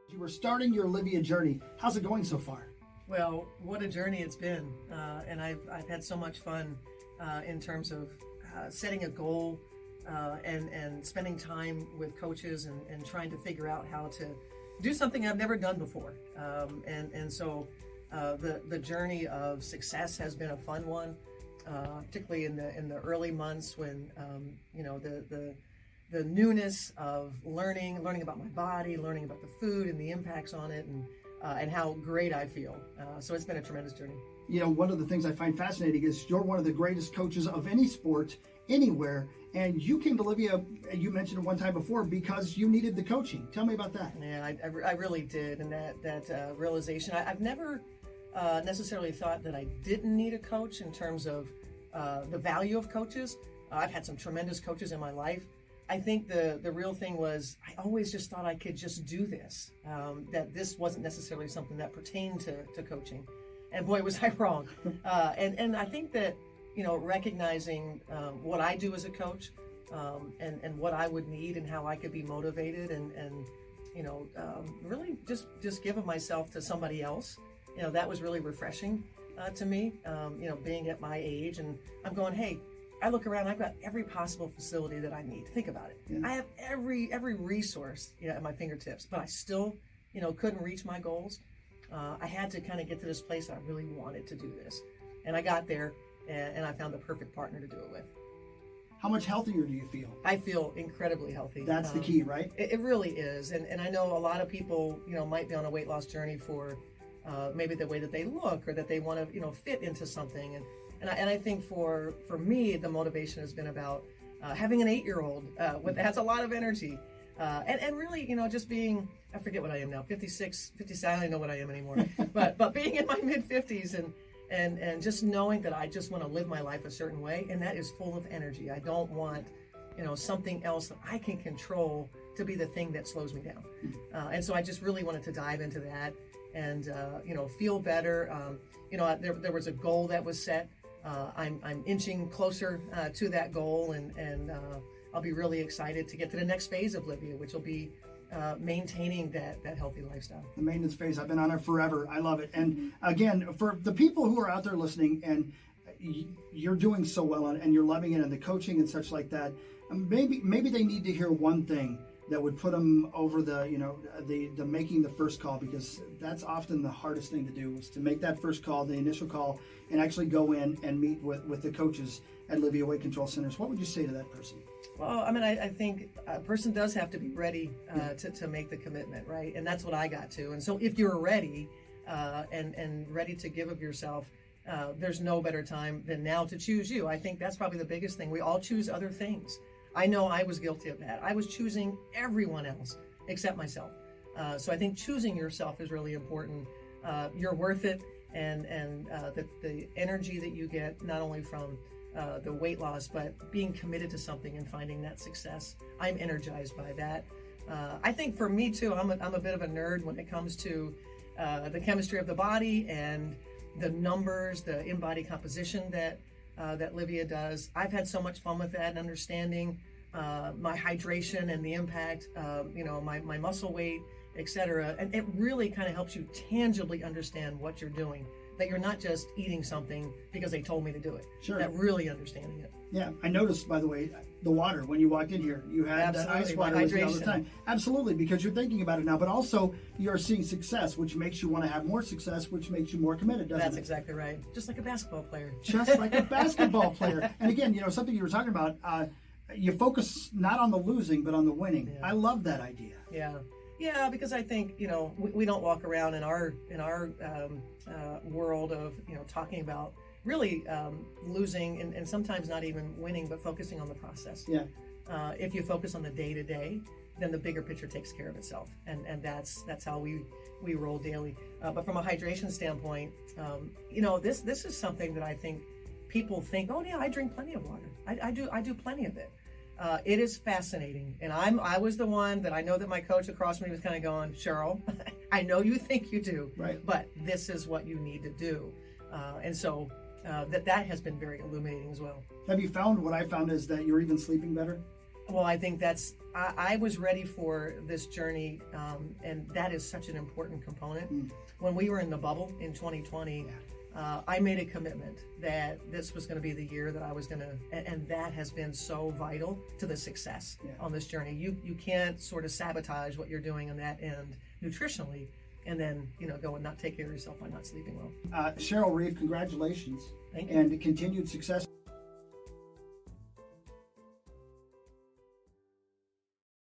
You were starting your Livea journey. How's it going so far? Well, what a journey it's been, and I've had so much fun in terms of setting a goal and spending time with coaches and trying to figure out how to do something I've never done before. So the journey of success has been a fun one, particularly in the early months when the newness of learning about my body, learning about the food and the impacts on it, and how great I feel. So it's been a tremendous journey. You know, one of the things I find fascinating is you're one of the greatest coaches of any sport, anywhere, and you came to Livea, you mentioned it one time before, because you needed the coaching. Tell me about that. Yeah, I really did, and that realization. I've never necessarily thought that I didn't need a coach in terms of the value of coaches. I've had some tremendous coaches in my life. I think the real thing was I always just thought I could just do this, that this wasn't necessarily something that pertained to coaching. And boy, was I wrong. And I think that, recognizing what I do as a coach and what I would need and how I could be motivated and really just giving myself to somebody else, that was really refreshing to me, being at my age. And I'm going, hey, I look around, I've got every possible facility that I need. Think about it. Yeah. I have every resource at my fingertips, but I still, couldn't reach my goals. I had to kind of get to this place that I really wanted to do this. And I got there, and I found the perfect partner to do it with. How much healthier do you feel? I feel incredibly healthy. That's the key, right? It really is. And I know a lot of people, might be on a weight loss journey for maybe the way that they look or that they want to, fit into something. And I think for me, the motivation has been about having an 8-year-old that has a lot of energy. And really, just being, I forget what I am now, 56, 57, I don't know what I am anymore. but being in my mid-50s and just knowing that I just want to live my life a certain way, and that is full of energy. I don't want, something else that I can control to be the thing that slows me down. And so I just really wanted to dive into that and, feel better. There was a goal that was set. I'm inching closer to that goal, and I'll be really excited to get to the next phase of Livea, which will be maintaining that healthy lifestyle. The maintenance phase, I've been on it forever. I love it. And again, for the people who are out there listening, and you're doing so well and you're loving it and the coaching and such like that, maybe they need to hear one thing that would put them over the making the first call, because that's often the hardest thing to do, is to make that first call, the initial call, and actually go in and meet with the coaches at Livea Weight Control Centers. What would you say to that person? Well, I think a person does have to be ready to make the commitment, right? And that's what I got to. And so if you're ready and ready to give of yourself, there's no better time than now to choose you. I think that's probably the biggest thing. We all choose other things. I know I was guilty of that. I was choosing everyone else except myself. So I think choosing yourself is really important. You're worth it, and the energy that you get, not only from the weight loss, but being committed to something and finding that success. I'm energized by that. I think for me too, I'm a bit of a nerd when it comes to the chemistry of the body and the numbers, the in-body composition that Livea does. I've had so much fun with that and understanding my hydration and the impact, my muscle weight, etc. And it really kind of helps you tangibly understand what you're doing, that you're not just eating something because they told me to do it. Sure. That really understanding it. Yeah, I noticed, by the way, the water, when you walked in here, you had that ice water with you all the time. Absolutely, because you're thinking about it now, but also you're seeing success, which makes you want to have more success, which makes you more committed, doesn't it? That's exactly right. Just like a basketball player. Just like a basketball player. And again, something you were talking about, you focus not on the losing, but on the winning. Yeah. I love that idea. Yeah, because I think, we don't walk around in our world of, talking about really losing and sometimes not even winning, but focusing on the process. Yeah. If you focus on the day-to-day, then the bigger picture takes care of itself. And that's how we roll daily. But from a hydration standpoint, this is something that I think people think, oh yeah, I drink plenty of water. I do plenty of it. It is fascinating, and I was the one that I know that my coach across from me was kind of going, Cheryl, I know you think you do, right, but this is what you need to do, and so that has been very illuminating as well. Have you found, what I found is that you're even sleeping better? Well, I think I was ready for this journey, and that is such an important component. When we were in the bubble in 2020, I made a commitment that this was going to be the year that I was going to, and that has been so vital to the success on this journey. You can't sort of sabotage what you're doing on that end nutritionally, and then go and not take care of yourself by not sleeping well. Cheryl Reeve, congratulations. Thank you. And continued success.